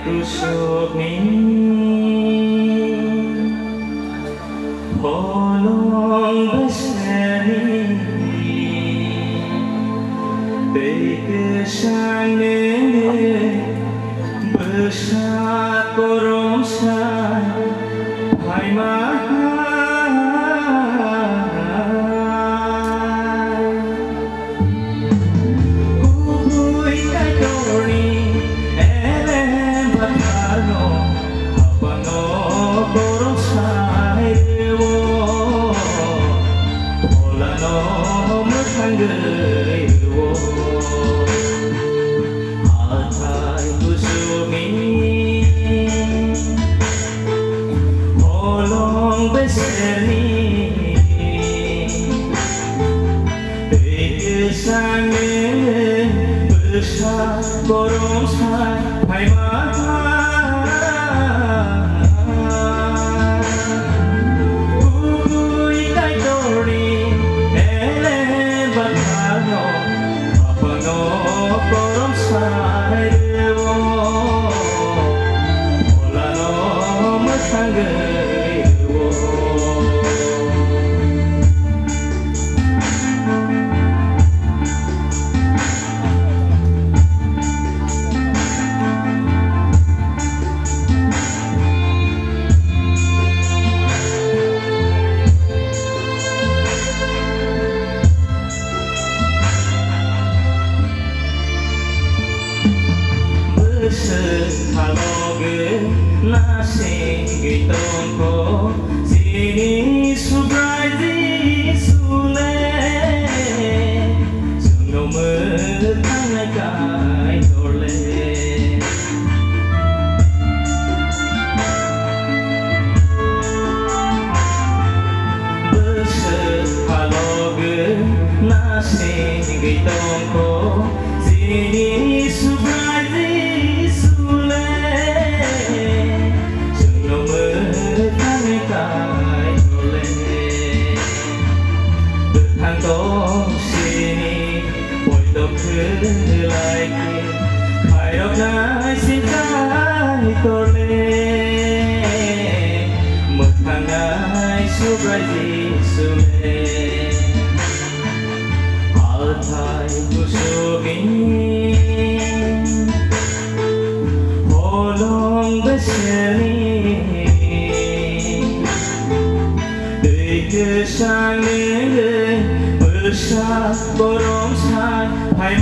kuchukni holong beseni BPC besar koromsan hai Hathai kuchukni holong beseni besar koromsan hai Hathai kuchukni holong beseni besar koromsan hai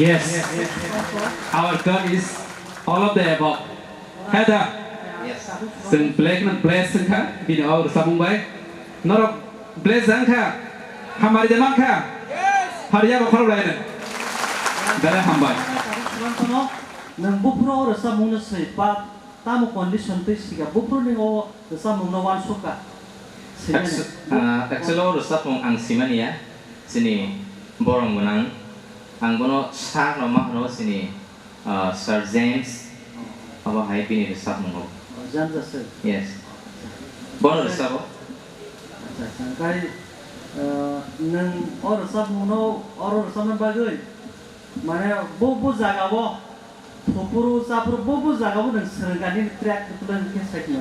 Yes, our God is all of the above. Heather, sừng play nan play sừng kha, bin our sabung bay. Norok play sừng kha, hamari jamak kha. Hariya bakal lagi nih. Dari hambai. Nang bupro rasa muna sepa, tamu condition tu sih. Bupro ni o rasa muna wan suka. Actually rasa pun ang siman ya, sini borong menang. Ang bono sak nomah no sini Sir James apa hai pini resap monggo. James sir. Yes. Bono resap. Sangkai nang or resap muno or resap man bagai. Mana bobo jaga bo. Popuru sapuru bobo jaga bo nang serangkani track tulan ke side no.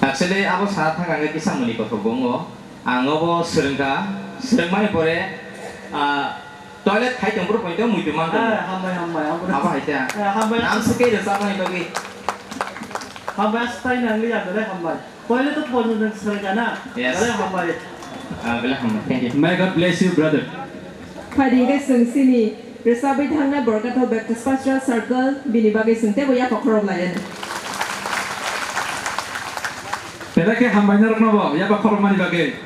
Actually abo saat hangga kisah muni ko bongo. Ang obo serangmai pore toilet khai tong bro point mui tumang kan hambai apa itu hambai nam sekali resap mai bagi hambai stay nang lihat boleh hambai toilet tu pun nang serangkana boleh hambai boleh hambai thank you May God bless you brother. Padi ke sung sini resabi thangna Barkathal Baptist Pastoral Circle bini bagi sungte boya pokrom layan. Pera ke hambai na rokno bo ya ba khormani bagi.